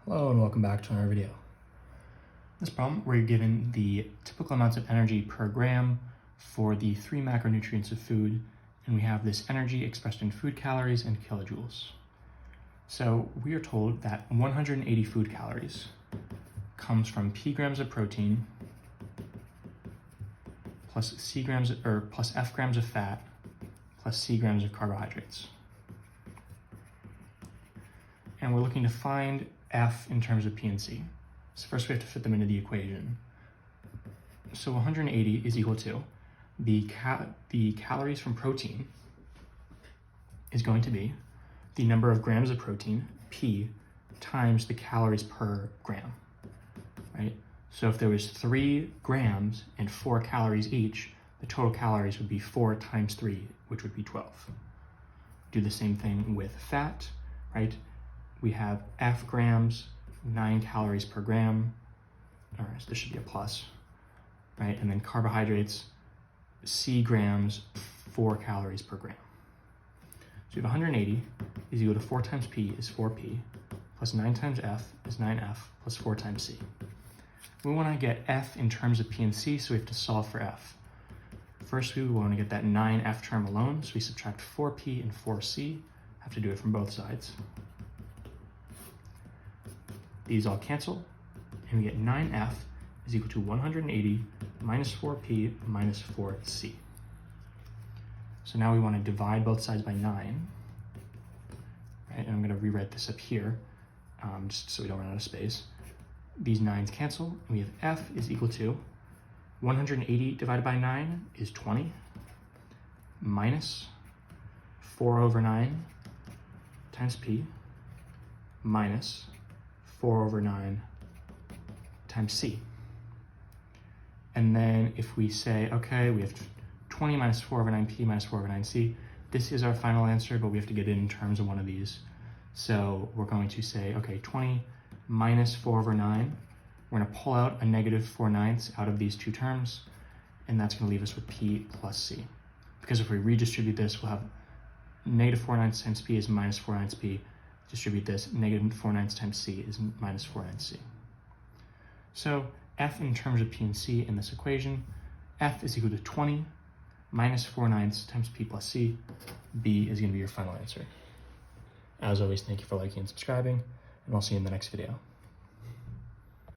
Hello and welcome back to another video. In this problem, we're given the typical amounts of energy per gram for the 3 macronutrients of food, and we have this energy expressed in food calories and kilojoules. So we are told that 180 food calories comes from P grams of protein plus F grams of fat plus C grams of carbohydrates. And we're looking to find F in terms of P and C. So first we have to fit them into the equation. So 180 is equal to the calories from protein is going to be the number of grams of protein, P, times the calories per gram, right? So if there was 3 grams and 4 calories each, the total calories would be 4 times 3, which would be 12. Do the same thing with fat, right? We have F grams, 9 calories per gram. All right, so this should be a plus, right? And then carbohydrates, C grams, 4 calories per gram. So we have 180 is equal to 4 times P is 4P, plus 9 times F is 9F, plus 4 times C. We want to get F in terms of P and C, so we have to solve for F. First, we want to get that 9F term alone, so we subtract 4P and 4C. Have to do it from both sides. These all cancel, and we get 9F is equal to 180 minus 4P minus 4C. So now we want to divide both sides by 9, right? And I'm going to rewrite this up here, just so we don't run out of space. These 9's cancel, and we have F is equal to 180 divided by 9 is 20, minus 4 over 9 times P, minus 4 over 9 times C. And then if we say, okay, we have 20 minus 4 over 9P minus 4 over 9C, this is our final answer, but we have to get it in terms of one of these. So we're going to say, okay, 20 minus 4 over 9, we're going to pull out a negative 4/9 out of these two terms, and that's going to leave us with P plus C. Because if we redistribute this, we'll have negative 4/9 times P is minus 4/9 P. Distribute this, negative 4/9 times C is minus 4/9 C. So F in terms of P and C in this equation, F is equal to 20 minus 4/9 times P plus C. B is going to be your final answer. As always, thank you for liking and subscribing, and I'll see you in the next video.